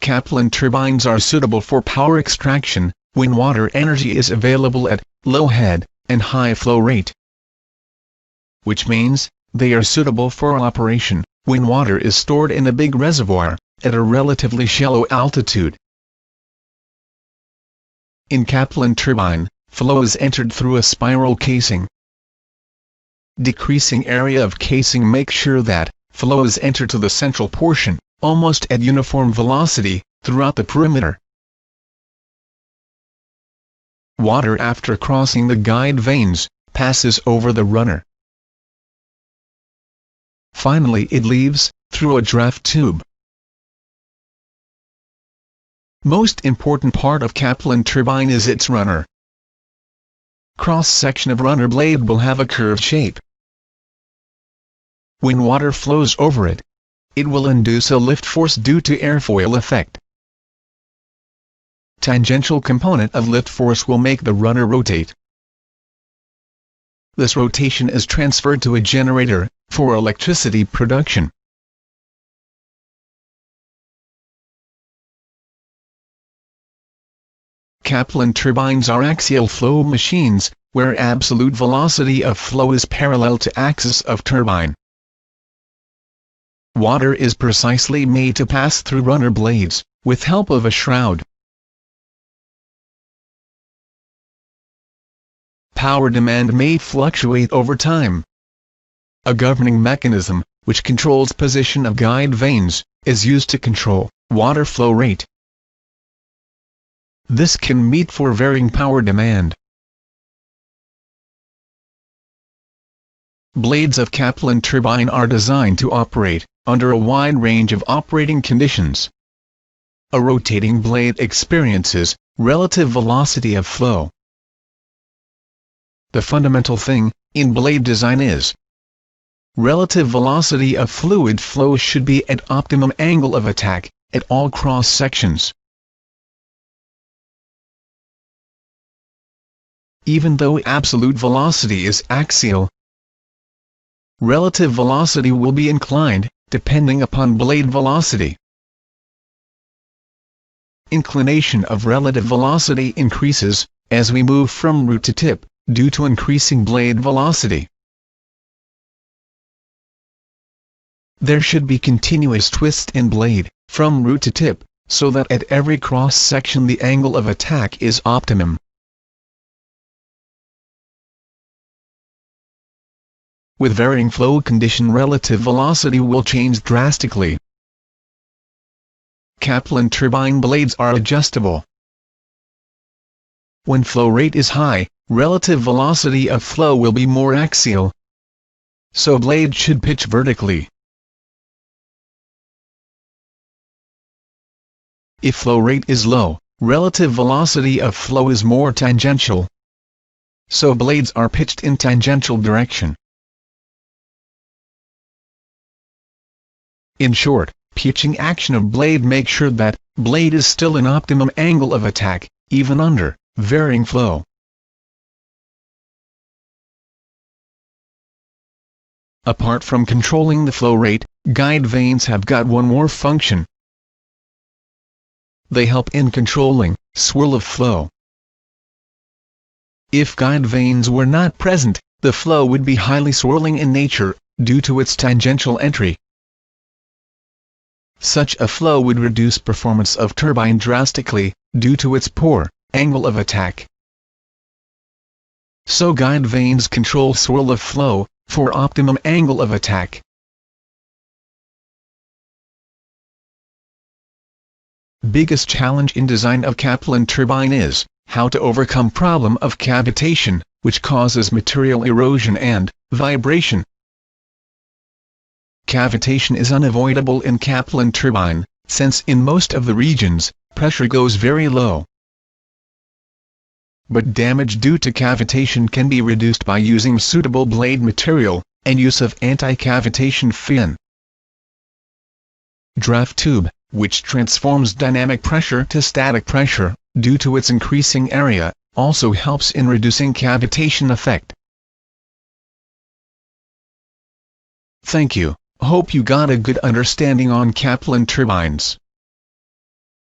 Kaplan turbines are suitable for power extraction, when water energy is available at low head and high flow rate. Which means, they are suitable for operation when water is stored in a big reservoir, at a relatively shallow altitude. In Kaplan turbine, flow is entered through a spiral casing. Decreasing area of casing makes sure that flow is entered to the central portion, almost at uniform velocity, throughout the perimeter. Water after crossing the guide vanes, passes over the runner. Finally it leaves, through a draft tube. Most important part of Kaplan turbine is its runner. Cross-section of runner blade will have a curved shape. When water flows over it, it will induce a lift force due to airfoil effect. Tangential component of lift force will make the runner rotate. This rotation is transferred to a generator, for electricity production. Kaplan turbines are axial flow machines, where absolute velocity of flow is parallel to axis of turbine. Water is precisely made to pass through runner blades, with help of a shroud. Power demand may fluctuate over time. A governing mechanism, which controls position of guide vanes, is used to control water flow rate. This can meet for varying power demand. Blades of Kaplan turbine are designed to operate under a wide range of operating conditions. A rotating blade experiences relative velocity of flow. The fundamental thing in blade design is relative velocity of fluid flow should be at optimum angle of attack at all cross sections. Even though absolute velocity is axial, relative velocity will be inclined, depending upon blade velocity. Inclination of relative velocity increases, as we move from root to tip, due to increasing blade velocity. There should be continuous twist in blade, from root to tip, so that at every cross-section the angle of attack is optimum. With varying flow condition relative velocity will change drastically. Kaplan turbine blades are adjustable. When flow rate is high, relative velocity of flow will be more axial, so blade should pitch vertically. If flow rate is low, relative velocity of flow is more tangential, so blades are pitched in tangential direction. In short, pitching action of blade makes sure that blade is still in optimum angle of attack, even under varying flow. Apart from controlling the flow rate, guide vanes have got one more function. They help in controlling swirl of flow. If guide vanes were not present, the flow would be highly swirling in nature, due to its tangential entry. Such a flow would reduce performance of turbine drastically, due to its poor angle of attack. So guide vanes control swirl of flow, for optimum angle of attack. Biggest challenge in design of Kaplan turbine is how to overcome problem of cavitation, which causes material erosion and vibration. Cavitation is unavoidable in Kaplan turbine, since in most of the regions, pressure goes very low. But damage due to cavitation can be reduced by using suitable blade material, and use of anti-cavitation fin. Draft tube, which transforms dynamic pressure to static pressure, due to its increasing area, also helps in reducing cavitation effect. Thank you. Hope you got a good understanding on Kaplan turbines.